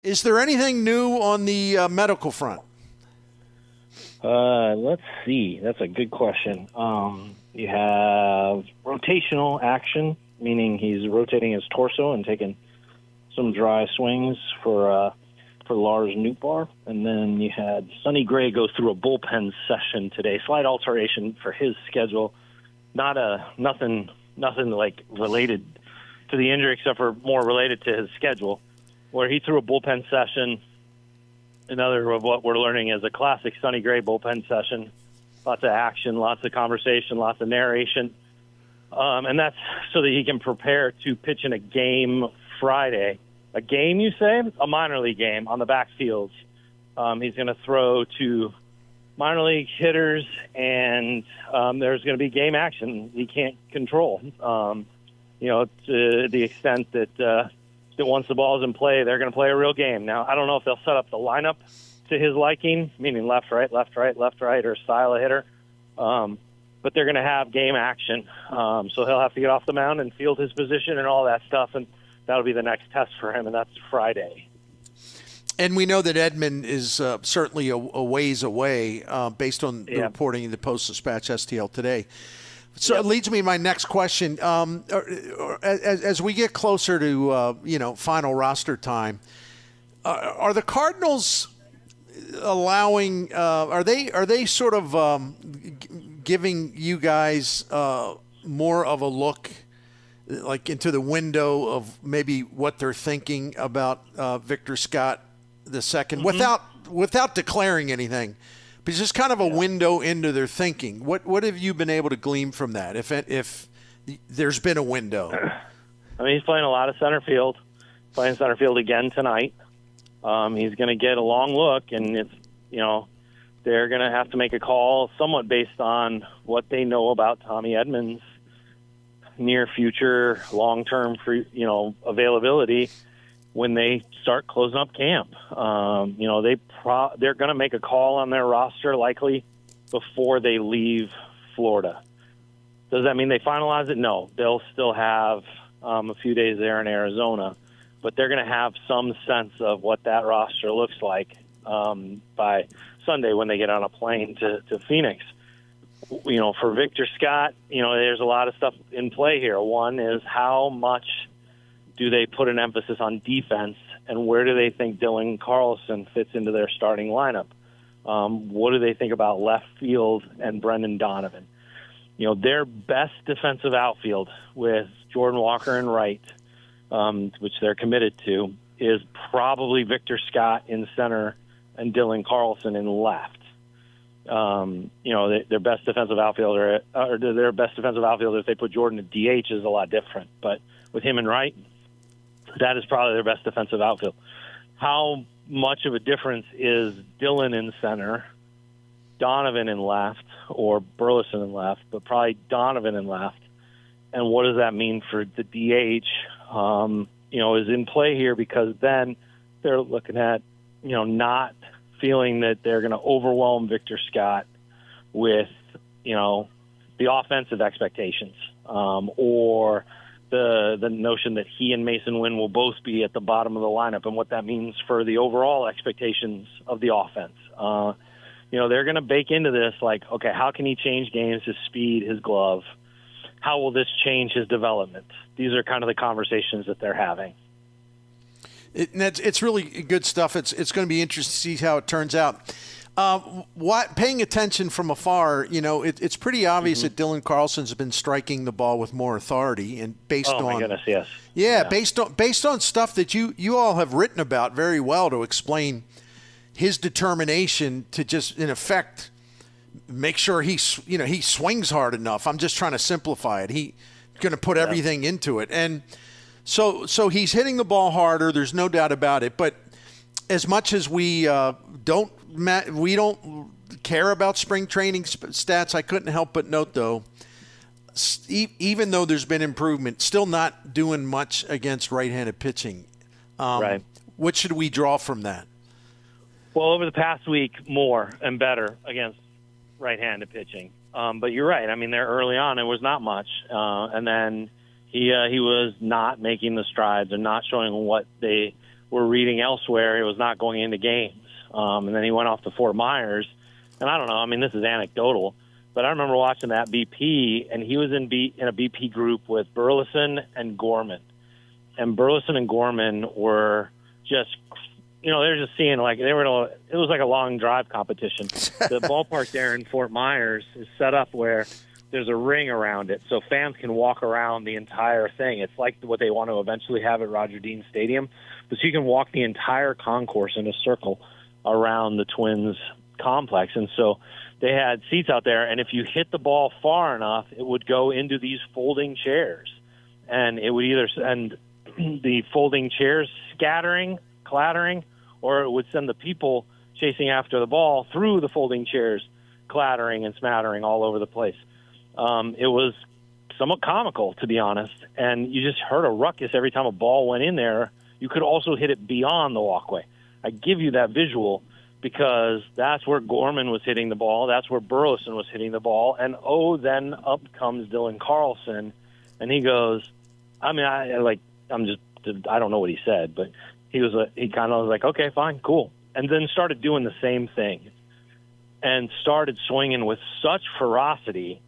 Is there anything new on the medical front? Let's see. That's a good question. You have rotational action, meaning he's rotating his torso and taking some dry swings for Lars Nootbaar. And then you had Sonny Gray go through a bullpen session today. Slight alteration for his schedule. Nothing like related to the injury, except for more related to his schedule, where he threw a bullpen session. Another of what we're learning is a classic Sonny Gray bullpen session. Lots of action, lots of conversation, lots of narration. And that's so that he can prepare to pitch in a game Friday. A game, you say? A minor league game on the backfields. He's going to throw to minor league hitters, and there's going to be game action he can't control. To the extent that once the ball's in play, they're going to play a real game. Now, I don't know if they'll set up the lineup to his liking, meaning left, right, or style of hitter. But they're going to have game action. So he'll have to get off the mound and field his position and all that stuff, and that'll be the next test for him, and that's Friday. And we know that Edman is certainly a ways away based on the reporting in the Post-Dispatch STL today. So it leads me to my next question. As we get closer to final roster time, are the Cardinals allowing? Are they sort of giving you guys more of a look, like into the window of maybe what they're thinking about Victor Scott II, without declaring anything? It's just kind of a window into their thinking. What have you been able to glean from that, if there's been a window? I mean, he's playing a lot of center field, playing center field again tonight. He's going to get a long look, and they're going to have to make a call somewhat based on what they know about Tommy Edman's near future, long-term availability when they start closing up camp. They're going to make a call on their roster likely before they leave Florida. Does that mean they finalize it? No. They'll still have a few days there in Arizona, but they're going to have some sense of what that roster looks like by Sunday when they get on a plane to Phoenix. For Victor Scott, there's a lot of stuff in play here. One is how much do they put an emphasis on defense, and where do they think Dylan Carlson fits into their starting lineup? What do they think about left field and Brendan Donovan? Their best defensive outfield with Jordan Walker in right, which they're committed to, is probably Victor Scott in center and Dylan Carlson in left. Their best defensive outfielder, or their best defensive outfielder, if they put Jordan at DH, is a lot different. But with him in right, that is probably their best defensive outfield. How much of a difference is Dylan in center, Donovan in left, or Burleson in left, but probably Donovan in left? And what does that mean for the DH? Is in play here, because then they're looking at, not feeling that they're going to overwhelm Victor Scott with, the offensive expectations, or the notion that he and Mason Wynn will both be at the bottom of the lineup, and what that means for the overall expectations of the offense. They're going to bake into this, like, okay, how can he change games, his speed, his glove? How will this change his development? These are kind of the conversations that they're having. It's really good stuff. It's going to be interesting to see how it turns out. Paying attention from afar, it's pretty obvious that Dylan Carlson's been striking the ball with more authority, and based on, my goodness, yes, based on stuff that you all have written about very well to explain his determination to just, in effect, make sure he swings hard enough. I'm just trying to simplify it. He's going to put everything into it, and so he's hitting the ball harder. There's no doubt about it. But as much as we don't care about spring training stats, I couldn't help but note, though, even though there's been improvement, still not doing much against right-handed pitching. Right. What should we draw from that? Well, over the past week, more and better against right-handed pitching. But you're right. I mean, there early on, it was not much. And then he was not making the strides and not showing what they were reading elsewhere. It was not going into games. And then he went off to Fort Myers. And I don't know, I mean, this is anecdotal, but I remember watching that BP, and he was in a BP group with Burleson and Gorman. And Burleson and Gorman were just, they were just seeing, like, it was like a long drive competition. The ballpark there in Fort Myers is set up where there's a ring around it, so fans can walk around the entire thing. It's like what they want to eventually have at Roger Dean Stadium. But so you can walk the entire concourse in a circle around the Twins complex. And so they had seats out there, and if you hit the ball far enough, it would go into these folding chairs. And it would either send the folding chairs clattering, or it would send the people chasing after the ball through the folding chairs, clattering and smattering all over the place. It was somewhat comical, to be honest, and you just heard a ruckus every time a ball went in there. You could also hit it beyond the walkway. I give you that visual because that's where Gorman was hitting the ball, that's where Burleson was hitting the ball, and then up comes Dylan Carlson, and he goes, I don't know what he said, but he kind of was like, okay, fine, cool, and then started doing the same thing, and started swinging with such ferocity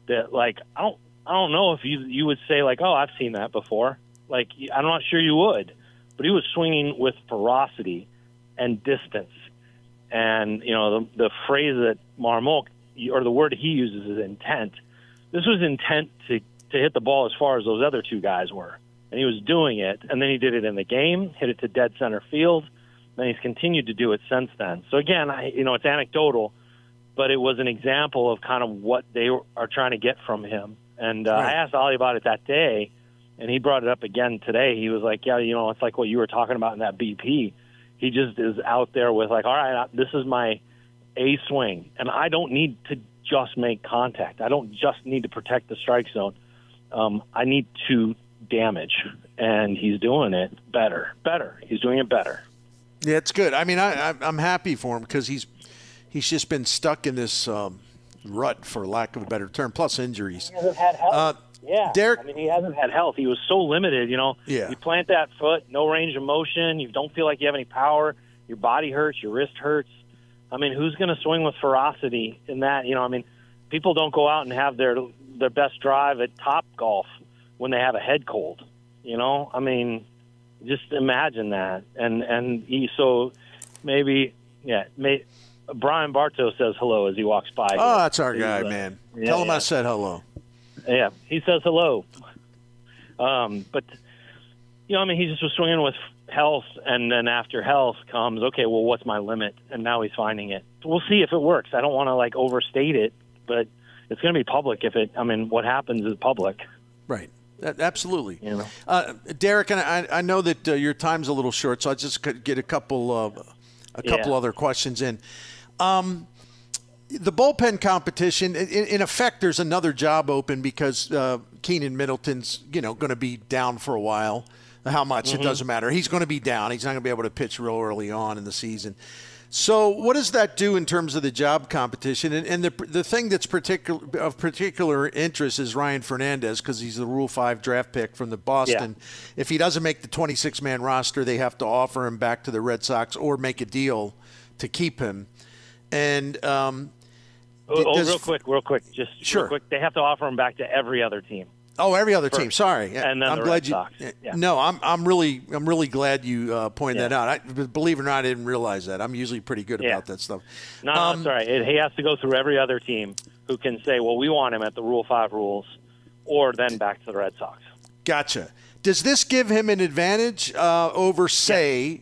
that, like, I don't know if you would say, like, oh, I've seen that before. Like, I'm not sure you would, but he was swinging with ferocity and distance. And, the phrase that Marmol, or the word he uses, is intent. This was intent to hit the ball as far as those other two guys were. And he was doing it, and then he did it in the game, hit it to dead center field. Then he's continued to do it since then. So, again, it's anecdotal, but it was an example of kind of what they are trying to get from him. And right. I asked Ollie about it that day, and he brought it up again today. He was like, yeah, it's like what you were talking about in that BP. He just is out there with, like, all right, this is my A swing, and I don't need to just make contact. I don't just need to protect the strike zone. I need to damage, and he's doing it better. He's doing it better. Yeah, it's good. I mean, I'm happy for him because he's just been stuck in this rut, for lack of a better term, plus injuries. He hasn't had health. Derrick, he hasn't had health. He was so limited, Yeah. You plant that foot, no range of motion. You don't feel like you have any power. Your body hurts. Your wrist hurts. I mean, who's going to swing with ferocity in that? People don't go out and have their best drive at Top Golf when they have a head cold. Just imagine that. Brian Bartow says hello as he walks by. Oh, that's our guy, man. Tell him I said hello. Yeah, he says hello. But he just was swinging with health, and then after health comes, okay, well, what's my limit? And now he's finding it. We'll see if it works. I don't want to, overstate it, but it's going to be public what happens is public. Right. Absolutely. Derrick, and I know that your time's a little short, so I'll just get a couple other questions in. The bullpen competition, in effect, there's another job open because Keenan Middleton's, going to be down for a while. How much, it doesn't matter. He's going to be down. He's not going to be able to pitch real early on in the season. So what does that do in terms of the job competition? And the thing that's of particular interest is Ryan Fernandez, because he's the Rule 5 draft pick from the Boston. Yeah. If he doesn't make the 26-man roster, they have to offer him back to the Red Sox or make a deal to keep him. And real quick, just sure. Real quick. They have to offer him back to every other team. Oh, every other team. Sorry, and then I'm the glad Red you. Sox. Yeah. No, I'm really glad you pointed that out. Believe it or not, I didn't realize that. I'm usually pretty good about that stuff. No, that's all right. He has to go through every other team who can say, well, we want him at the Rule 5 rules, or then back to the Red Sox. Gotcha. Does this give him an advantage over, say,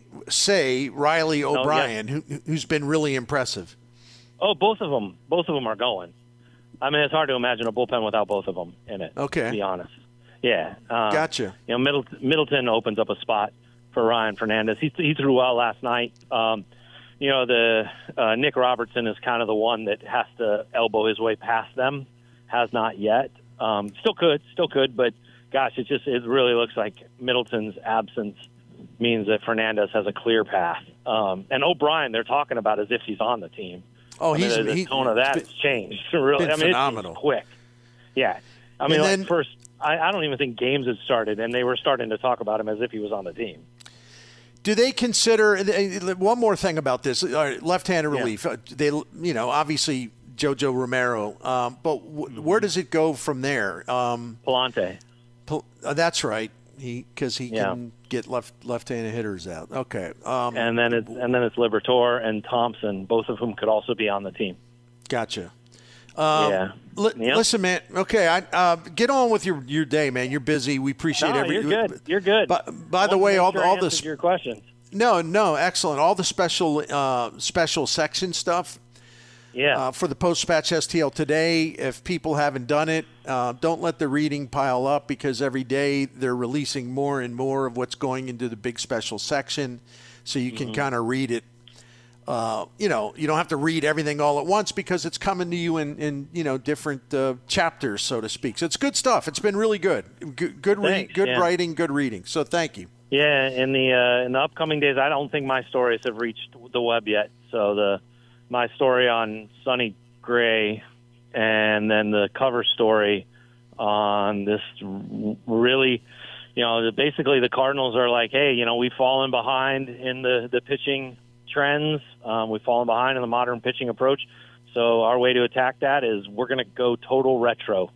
Riley O'Brien, who's been really impressive? Oh, both of them are going. It's hard to imagine a bullpen without both of them in it. Okay. To be honest. Yeah. Gotcha. Middleton opens up a spot for Ryan Fernandez. He threw well last night. Nick Robertson is kind of the one that has to elbow his way past them. Has not yet. Still could, but gosh, it really looks like Middleton's absence means that Fernandez has a clear path. And O'Brien, they're talking about as if he's on the team. Oh, the tone of that has changed. Really, phenomenal. It's quick. Yeah, first, I don't even think games had started, and they were starting to talk about him as if he was on the team. Do they consider one more thing about this? Left-handed relief. They, obviously JoJo Romero, but where does it go from there? Palante. That's right. Because he can get left-handed hitters out. Okay. And then it's Liberatore and Thompson, both of whom could also be on the team. Gotcha. Listen, man. Okay, get on with your day, man. You're busy. We appreciate You're good. You're good. By the way, all this your questions. No, excellent. All the special section stuff. Yeah. For the Post-Dispatch STL today, if people haven't done it, don't let the reading pile up, because every day they're releasing more and more of what's going into the big special section, so you can kind of read it. You don't have to read everything all at once, because it's coming to you in different chapters, so to speak. So it's good stuff. It's been really good. Good writing, good reading. So thank you. Yeah, in the upcoming days, I don't think my stories have reached the web yet. So my story on Sonny Gray, and then the cover story on this really, basically the Cardinals are like, hey, we've fallen behind in the pitching trends. We've fallen behind in the modern pitching approach. So our way to attack that is we're going to go total retro.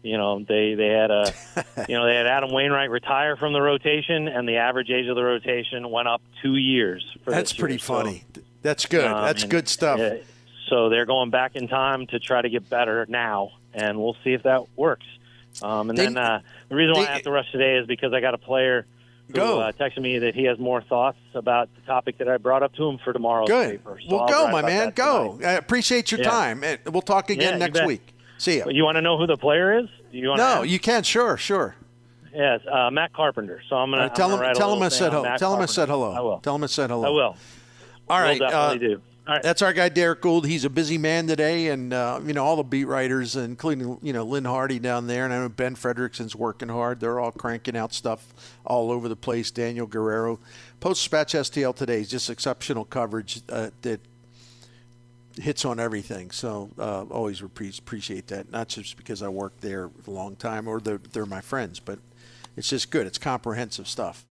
They had they had Adam Wainwright retire from the rotation, and the average age of the rotation went up 2 years. That's pretty funny. That's good. That's good stuff. So they're going back in time to try to get better now, and we'll see if that works. The reason why I have to rush today is because I got a player who texted me that he has more thoughts about the topic that I brought up to him for tomorrow's paper. So well, go, my man. Go. I appreciate your time. We'll talk again next week. See ya. You want to know who the player is? You can. Sure. Yes, Matt Carpenter. So I'm going to tell him I said hello. Tell him I said hello. I will. Tell him I said hello. I will. All right. We'll definitely do. All right. That's our guy, Derrick Goold. He's a busy man today, and all the beat writers, including Lynn Hardy down there, and I know Ben Frederickson's working hard. They're all cranking out stuff all over the place. Daniel Guerrero, Post-Dispatch STL today is just exceptional coverage that hits on everything. So always appreciate that. Not just because I worked there a long time or they're my friends, but it's just good. It's comprehensive stuff.